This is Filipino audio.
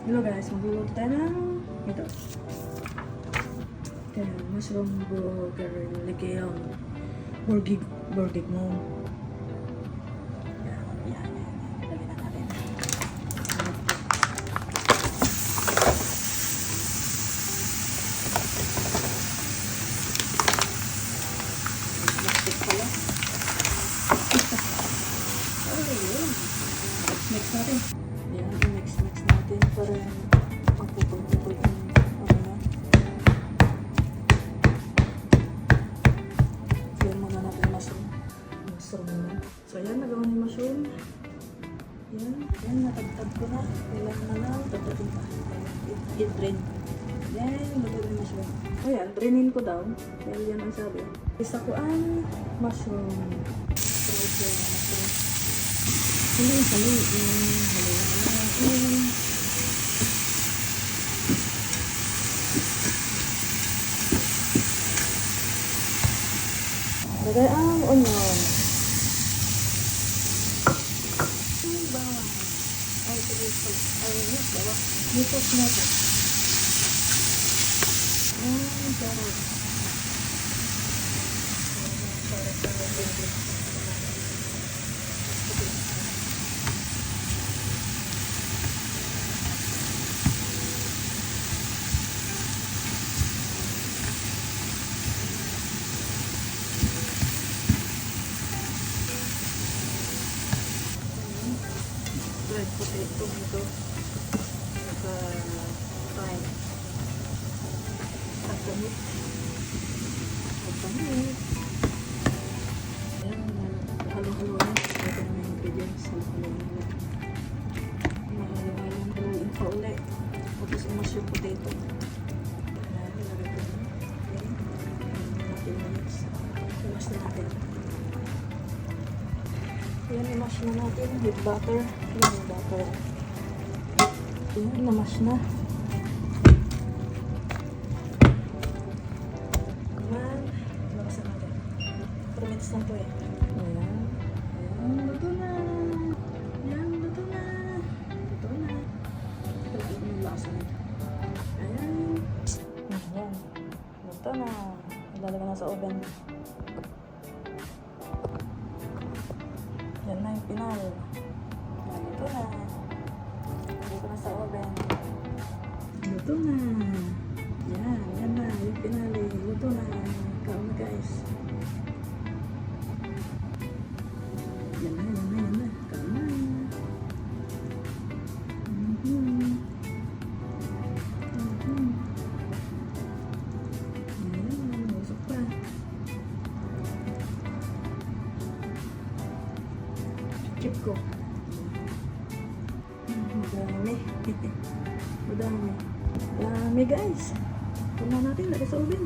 Hello guys, magluluto tayo ng ito. Ito yan, mushroom burger legion. Burgig mo. Yan. Dali na natin. Plastic pala. Ayun. Mix natin. Yan, mix natin para magpupul-pupul yung ano na. Yan muna natin mushroom. Mushroom muna. So yan, nagawa ni mushroom. Yan, natagtag ko na. Kailangan na lang, tatagin pa. I-drain. Yan, nagawa ni mushroom. O yan, drainin ko daw. Yan ang sabi. Isa ko ang mushroom. Mushroom. Haluin. Lagay ang onion. Bawang. Ay, ito. Nipos na ito. Sarap. Fried potato nito. Naka-fry. At gamit. Ayan, halo-halo na. Ito na mga ingredients. Halo-halo. Haluin pa ulit. Tapos imas yung potato. Ayan, nilagay ko na. Ayan, minutes. Imas na natin. Ayan, imas na natin with butter. Ayan, yung butter. Ayan, namas na. Ayan, lakasan natin. 4 minutes na ito eh. Ayan. Ayan, luto na. Ayan, luto na. Luto na. Talagang yung lasa nito. Ayan. Ayan. Luto na. Ilalagay na sa oven. Yan na yung pinal. Luto na. Luto na sa oven. Luto na. Yan na yung pinali. Luto na. Kaon na guys. Yan na. Kaon na. Yan, usok pa. Chip ko. Madami. Madami guys. Tama natin, lagay sa oven.